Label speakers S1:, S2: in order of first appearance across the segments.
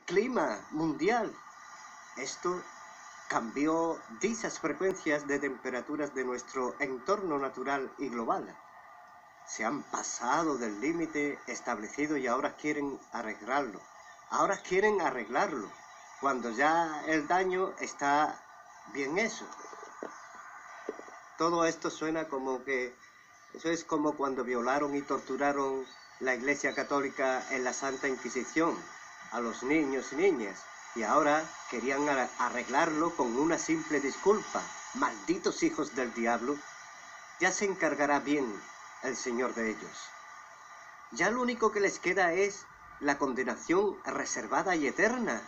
S1: clima mundial. Esto cambió dichas frecuencias de temperaturas de nuestro entorno natural y global. Se han pasado del límite establecido y ahora quieren arreglarlo. Cuando ya el daño está bien hecho. Todo esto suena como que eso es como cuando violaron y torturaron la Iglesia Católica en la Santa Inquisición a los niños y niñas, y ahora querían arreglarlo con una simple disculpa. Malditos hijos del diablo, ya se encargará bien el Señor de ellos. Ya lo único que les queda es la condenación reservada y eterna,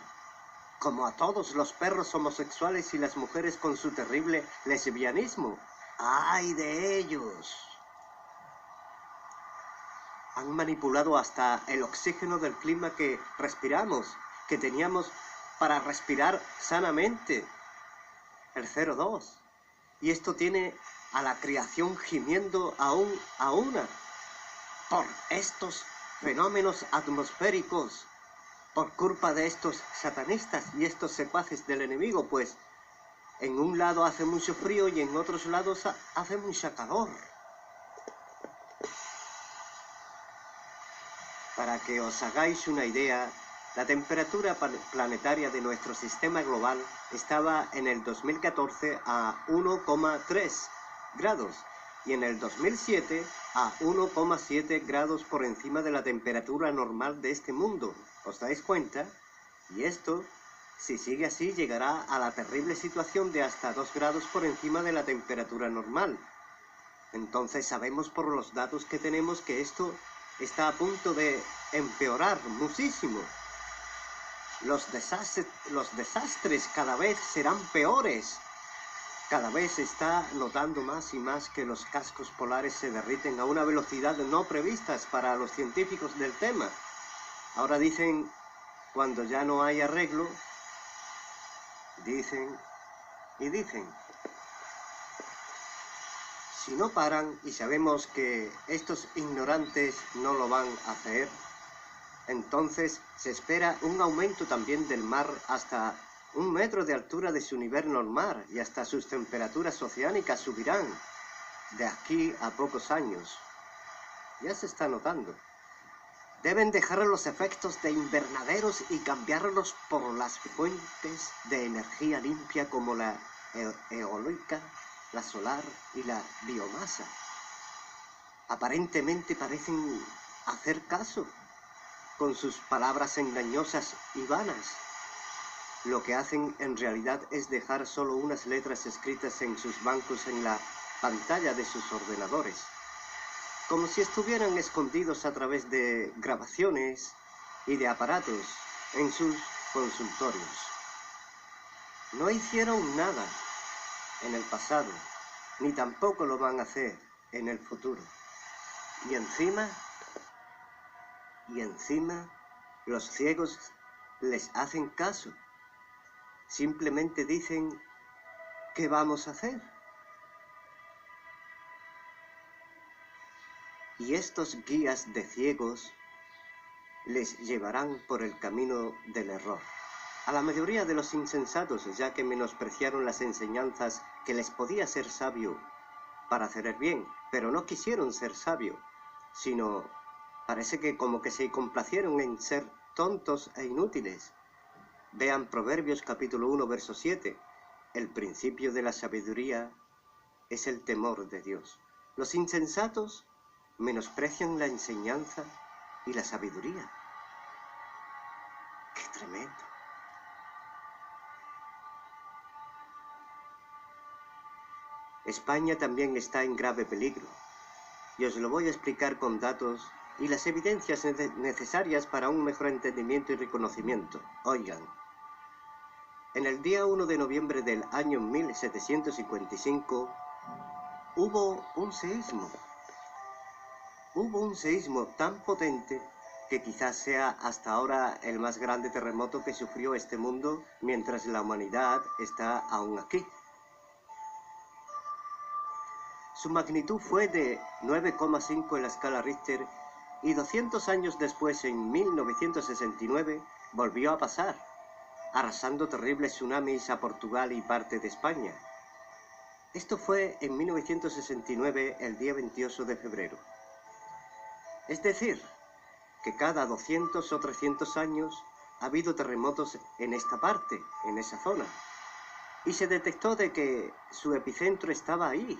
S1: como a todos los perros homosexuales y las mujeres con su terrible lesbianismo. ¡Ay de ellos! Han manipulado hasta el oxígeno del clima que respiramos, que teníamos para respirar sanamente, el 0,2. Y esto tiene a la creación gimiendo aún a una por estos fenómenos atmosféricos, por culpa de estos satanistas y estos secuaces del enemigo, pues en un lado hace mucho frío y en otros lados hace mucha calor. Para que os hagáis una idea, la temperatura planetaria de nuestro sistema global estaba en el 2014 a 1,3 grados y en el 2007 a 1,7 grados por encima de la temperatura normal de este mundo. ¿Os dais cuenta? Y esto, si sigue así, llegará a la terrible situación de hasta 2 grados por encima de la temperatura normal. Entonces sabemos por los datos que tenemos que esto está a punto de empeorar muchísimo. Los desastres cada vez serán peores. Cada vez se está notando más y más que los cascos polares se derriten a una velocidad no previstas para los científicos del tema. Ahora dicen, cuando ya no hay arreglo, dicen y dicen. Si no paran, y sabemos que estos ignorantes no lo van a hacer, entonces se espera un aumento también del mar hasta 1 metro de altura de su nivel normal y hasta sus temperaturas oceánicas subirán de aquí a pocos años. Ya se está notando. Deben dejar los efectos de invernaderos y cambiarlos por las fuentes de energía limpia como la eólica, la solar y la biomasa. Aparentemente parecen hacer caso con sus palabras engañosas y vanas. Lo que hacen en realidad es dejar solo unas letras escritas en sus bancos en la pantalla de sus ordenadores, como si estuvieran escondidos a través de grabaciones y de aparatos en sus consultorios. No hicieron nada en el pasado, ni tampoco lo van a hacer en el futuro. Y encima, los ciegos les hacen caso. Simplemente dicen, ¿qué vamos a hacer? Y estos guías de ciegos les llevarán por el camino del error. A la mayoría de los insensatos, ya que menospreciaron las enseñanzas que les podía ser sabio para hacer el bien, pero no quisieron ser sabio, sino parece que como que se complacieron en ser tontos e inútiles. Vean Proverbios capítulo 1, verso 7. El principio de la sabiduría es el temor de Dios. Los insensatos menosprecian la enseñanza y la sabiduría. ¡Qué tremendo! España también está en grave peligro, y os lo voy a explicar con datos y las evidencias necesarias para un mejor entendimiento y reconocimiento. Oigan, en el día 1 de noviembre del año 1755 hubo un seísmo. Hubo un seísmo tan potente que quizás sea hasta ahora el más grande terremoto que sufrió este mundo mientras la humanidad está aún aquí. Su magnitud fue de 9,5 en la escala Richter y 200 años después, en 1969, volvió a pasar, arrasando terribles tsunamis a Portugal y parte de España. Esto fue en 1969, el día 28 de febrero. Es decir, que cada 200 o 300 años ha habido terremotos en esta parte, en esa zona. Y se detectó de que su epicentro estaba ahí,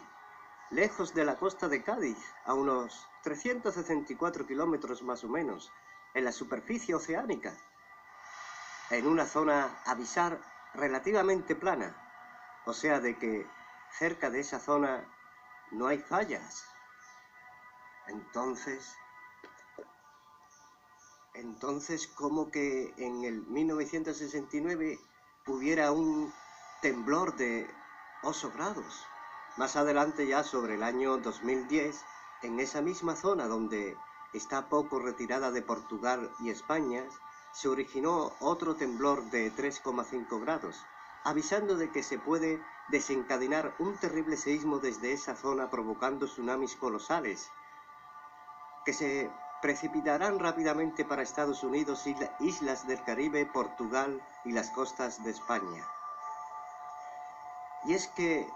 S1: lejos de la costa de Cádiz, a unos 364 kilómetros más o menos, en la superficie oceánica, en una zona abisal relativamente plana, o sea de que cerca de esa zona no hay fallas. Entonces, ¿cómo que en el 1969 hubiera un temblor de 8 grados? Más adelante, ya sobre el año 2010, en esa misma zona donde está poco retirada de Portugal y España, se originó otro temblor de 3,5 grados, avisando de que se puede desencadenar un terrible seísmo desde esa zona, provocando tsunamis colosales, que se precipitarán rápidamente para Estados Unidos, islas del Caribe, Portugal y las costas de España. Y es que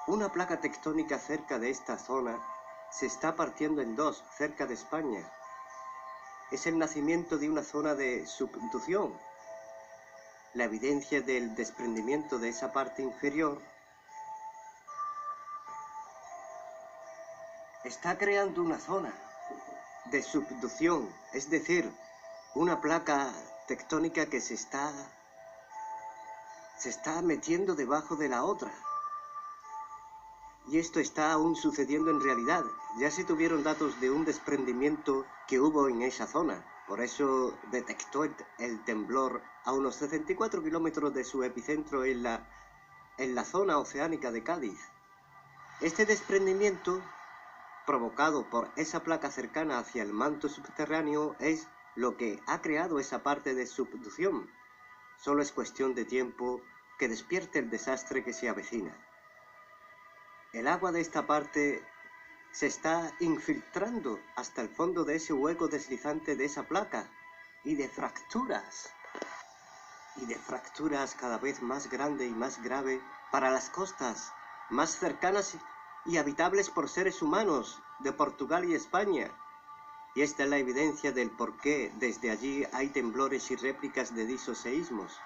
S1: una placa tectónica cerca de esta zona se está partiendo en dos, cerca de España. Es el nacimiento de una zona de subducción. La evidencia del desprendimiento de esa parte inferior está creando una zona de subducción, es decir, una placa tectónica que se está metiendo debajo de la otra. Y esto está aún sucediendo en realidad. Ya se tuvieron datos de un desprendimiento que hubo en esa zona. Por eso detectó el temblor a unos 64 kilómetros de su epicentro en la zona oceánica de Cádiz. Este desprendimiento, provocado por esa placa cercana hacia el manto subterráneo, es lo que ha creado esa parte de subducción. Solo es cuestión de tiempo que despierte el desastre que se avecina. El agua de esta parte se está infiltrando hasta el fondo de ese hueco deslizante de esa placa, y de fracturas cada vez más grande y más grave para las costas más cercanas y habitables por seres humanos de Portugal y España. Y esta es la evidencia del por qué desde allí hay temblores y réplicas de dichos seísmos.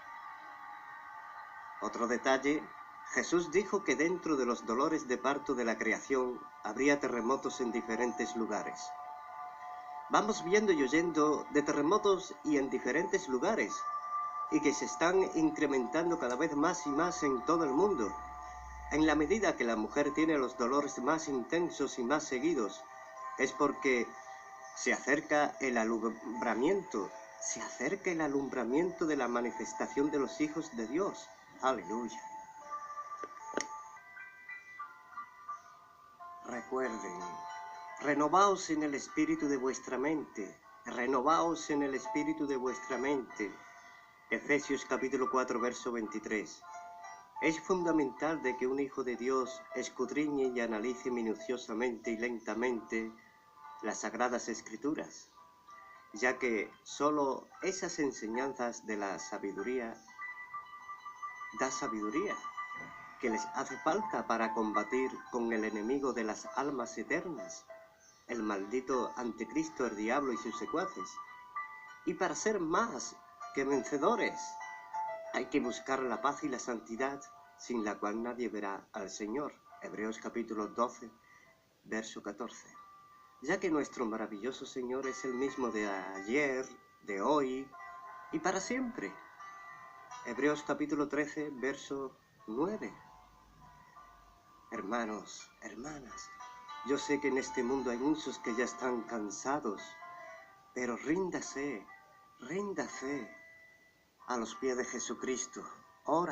S1: Otro detalle: Jesús dijo que dentro de los dolores de parto de la creación habría terremotos en diferentes lugares. Vamos viendo y oyendo de terremotos y en diferentes lugares, y que se están incrementando cada vez más y más en todo el mundo. En la medida que la mujer tiene los dolores más intensos y más seguidos, es porque se acerca el alumbramiento de la manifestación de los hijos de Dios. Aleluya. Recuerden, renovaos en el espíritu de vuestra mente, renovaos en el espíritu de vuestra mente. Efesios capítulo 4, verso 23. Es fundamental de que un hijo de Dios escudriñe y analice minuciosamente y lentamente las Sagradas Escrituras, ya que solo esas enseñanzas de la sabiduría da sabiduría que les hace falta para combatir con el enemigo de las almas eternas, el maldito anticristo, el diablo y sus secuaces. Y para ser más que vencedores, hay que buscar la paz y la santidad, sin la cual nadie verá al Señor. Hebreos capítulo 12, verso 14. Ya que nuestro maravilloso Señor es el mismo de ayer, de hoy y para siempre. Hebreos capítulo 13, verso 9. Hermanos, hermanas, yo sé que en este mundo hay muchos que ya están cansados, pero ríndase a los pies de Jesucristo. Ora